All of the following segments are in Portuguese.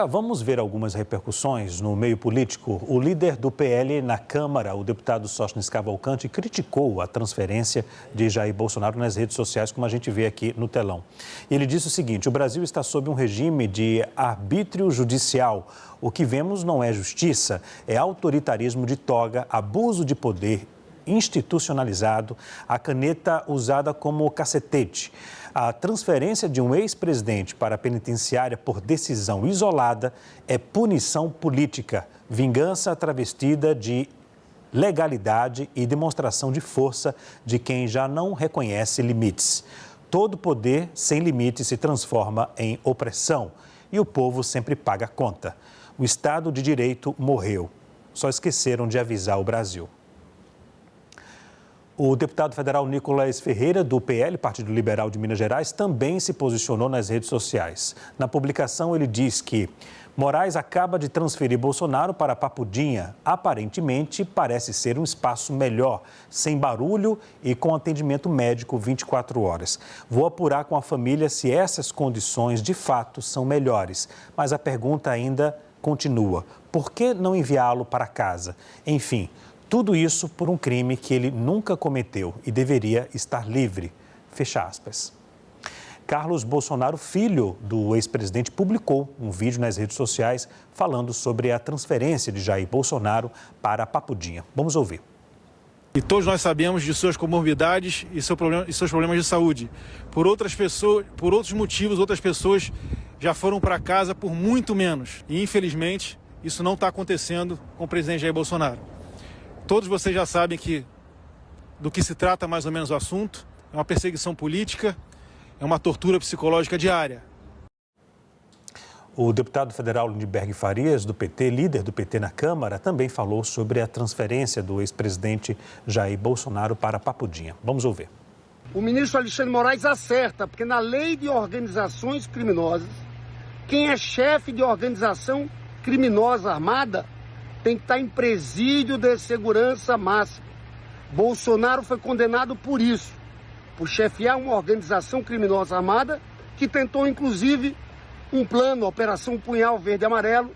Vamos ver algumas repercussões no meio político. O líder do PL na Câmara, o deputado Sóstenes Cavalcante, criticou a transferência de Jair Bolsonaro nas redes sociais, como a gente vê aqui no telão. Ele disse o seguinte: o Brasil está sob um regime de arbítrio judicial. O que vemos não é justiça, é autoritarismo de toga, abuso de poder institucionalizado, a caneta usada como cacetete. A transferência de um ex-presidente para a penitenciária por decisão isolada é punição política, vingança travestida de legalidade e demonstração de força de quem já não reconhece limites. Todo poder sem limite se transforma em opressão e o povo sempre paga a conta. O Estado de Direito morreu. Só esqueceram de avisar o Brasil. O deputado federal Nicolás Ferreira, do PL, Partido Liberal de Minas Gerais, também se posicionou nas redes sociais. Na publicação, ele diz que Moraes acaba de transferir Bolsonaro para Papudinha. Aparentemente, parece ser um espaço melhor, sem barulho e com atendimento médico 24 horas. Vou apurar com a família se essas condições de fato são melhores. Mas a pergunta ainda continua: por que não enviá-lo para casa? Enfim, tudo isso por um crime que ele nunca cometeu e deveria estar livre. Fecha aspas. Carlos Bolsonaro, filho do ex-presidente, publicou um vídeo nas redes sociais falando sobre a transferência de Jair Bolsonaro para Papudinha. Vamos ouvir. E todos nós sabemos de suas comorbidades e seus problemas de saúde. Por outras pessoas, por outros motivos, outras pessoas já foram para casa por muito menos. E, infelizmente, isso não está acontecendo com o presidente Jair Bolsonaro. Todos vocês já sabem do que se trata mais ou menos o assunto. É uma perseguição política, é uma tortura psicológica diária. O deputado federal Lindenberg Farias, do PT, líder do PT na Câmara, também falou sobre a transferência do ex-presidente Jair Bolsonaro para Papudinha. Vamos ouvir. O ministro Alexandre de Moraes acerta, porque na lei de organizações criminosas, quem é chefe de organização criminosa armada tem que estar em presídio de segurança máxima. Bolsonaro foi condenado por isso, por chefiar uma organização criminosa armada que tentou, inclusive, um plano, a Operação Punhal Verde e Amarelo,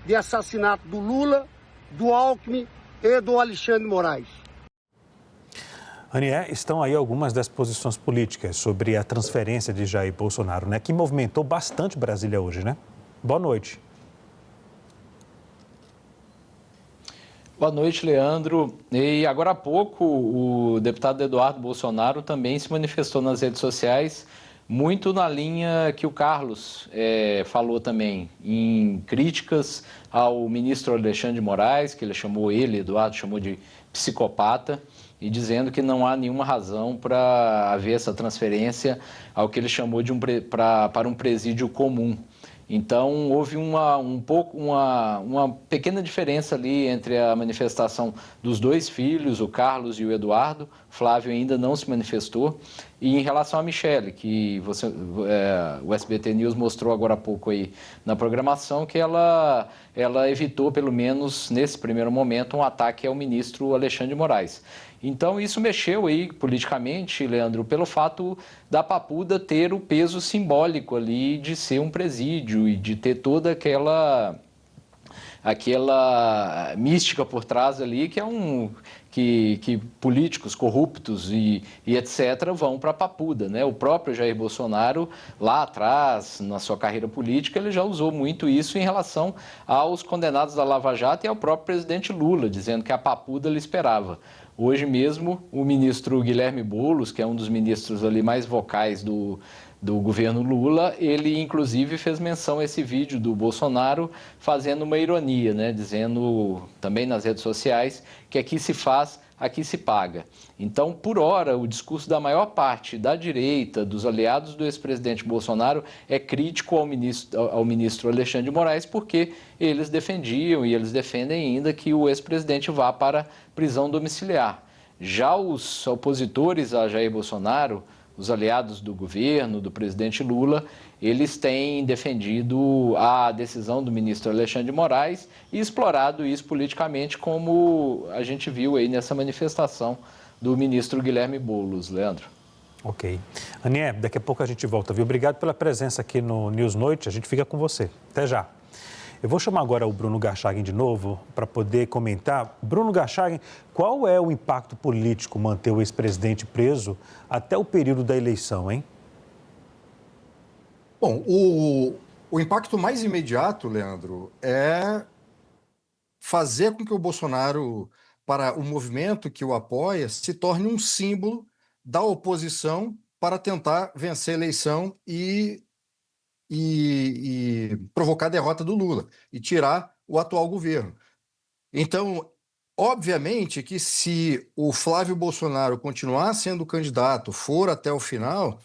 de assassinato do Lula, do Alckmin e do Alexandre de Moraes. Anié, estão aí algumas das posições políticas sobre a transferência de Jair Bolsonaro, né? Que movimentou bastante Brasília hoje, né? Boa noite. Boa noite, Leandro. E agora há pouco, o deputado Eduardo Bolsonaro também se manifestou nas redes sociais, muito na linha que o Carlos falou também, em críticas ao ministro Alexandre de Moraes, que Eduardo, chamou de psicopata, e dizendo que não há nenhuma razão para haver essa transferência ao que ele chamou de para um presídio comum. Então, houve uma pequena diferença ali entre a manifestação dos dois filhos, o Carlos e o Eduardo. Flávio ainda não se manifestou. E em relação a Michele, que o SBT News mostrou agora há pouco aí na programação, que ela evitou, pelo menos nesse primeiro momento, um ataque ao ministro Alexandre de Moraes. Então, isso mexeu aí politicamente, Leandro, pelo fato da Papuda ter o peso simbólico ali de ser um presídio e de ter toda aquela mística por trás ali, que é que políticos corruptos e etc. vão para a Papuda, né? O próprio Jair Bolsonaro, lá atrás, na sua carreira política, ele já usou muito isso em relação aos condenados da Lava Jato e ao próprio presidente Lula, dizendo que a Papuda lhe esperava. Hoje mesmo, o ministro Guilherme Boulos, que é um dos ministros ali mais vocais do governo Lula, ele inclusive fez menção a esse vídeo do Bolsonaro fazendo uma ironia, né? Dizendo também nas redes sociais que aqui se faz, aqui se paga. Então, por hora, o discurso da maior parte da direita, dos aliados do ex-presidente Bolsonaro, é crítico ao ministro Alexandre de Moraes, porque eles defendiam e eles defendem ainda que o ex-presidente vá para prisão domiciliar. Já os opositores a Jair Bolsonaro, os aliados do governo, do presidente Lula, eles têm defendido a decisão do ministro Alexandre de Moraes e explorado isso politicamente, como a gente viu aí nessa manifestação do ministro Guilherme Boulos. Leandro. Ok. Anié, daqui a pouco a gente volta, viu? Obrigado pela presença aqui no News Noite, a gente fica com você. Até já. Eu vou chamar agora o Bruno Garchagen de novo para poder comentar. Bruno Garchagen, qual é o impacto político manter o ex-presidente preso até o período da eleição, hein? Bom, o impacto mais imediato, Leandro, é fazer com que o Bolsonaro, para o movimento que o apoia, se torne um símbolo da oposição para tentar vencer a eleição e provocar a derrota do Lula e tirar o atual governo. Então, obviamente que se o Flávio Bolsonaro continuar sendo candidato, for até o final,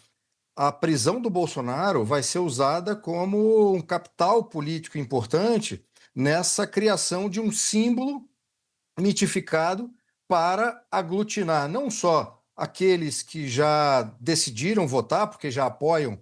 a prisão do Bolsonaro vai ser usada como um capital político importante nessa criação de um símbolo mitificado para aglutinar não só aqueles que já decidiram votar, porque já apoiam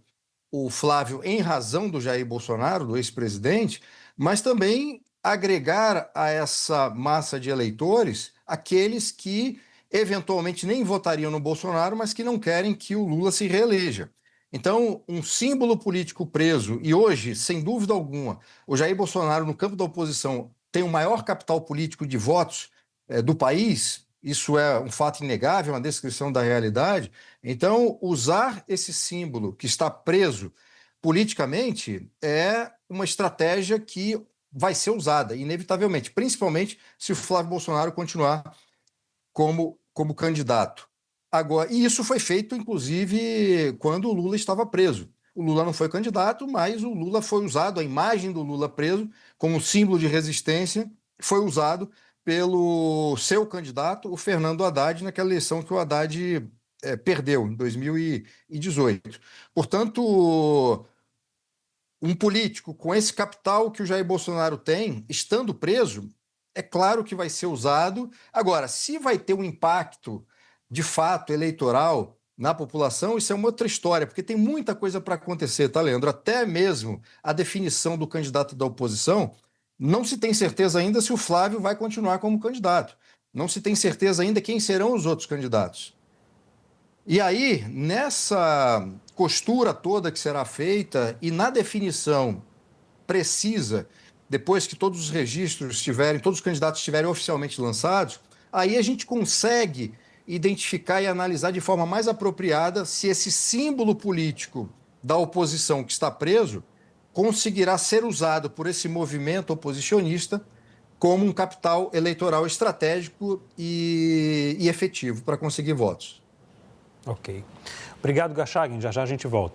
o Flávio em razão do Jair Bolsonaro, do ex-presidente, mas também agregar a essa massa de eleitores aqueles que eventualmente nem votariam no Bolsonaro, mas que não querem que o Lula se reeleja. Então, um símbolo político preso, e hoje, sem dúvida alguma, o Jair Bolsonaro, no campo da oposição, tem o maior capital político de votos do país, isso é um fato inegável, uma descrição da realidade. Então, usar esse símbolo que está preso politicamente é uma estratégia que vai ser usada, inevitavelmente, principalmente se o Flávio Bolsonaro continuar como candidato. Agora, e isso foi feito, inclusive, quando o Lula estava preso. O Lula não foi candidato, mas o Lula foi usado, a imagem do Lula preso, como símbolo de resistência, foi usado pelo seu candidato, o Fernando Haddad, naquela eleição que o Haddad perdeu, em 2018. Portanto, um político com esse capital que o Jair Bolsonaro tem, estando preso, é claro que vai ser usado. Agora, se vai ter um impacto de fato eleitoral na população, isso é uma outra história, porque tem muita coisa para acontecer, tá, Leandro? Até mesmo a definição do candidato da oposição, não se tem certeza ainda se o Flávio vai continuar como candidato. Não se tem certeza ainda quem serão os outros candidatos. E aí, nessa costura toda que será feita e na definição precisa, depois que todos os registros estiverem, todos os candidatos estiverem oficialmente lançados, aí a gente consegue identificar e analisar de forma mais apropriada se esse símbolo político da oposição que está preso conseguirá ser usado por esse movimento oposicionista como um capital eleitoral estratégico e efetivo para conseguir votos. Ok. Obrigado, Garchagen. Já já a gente volta.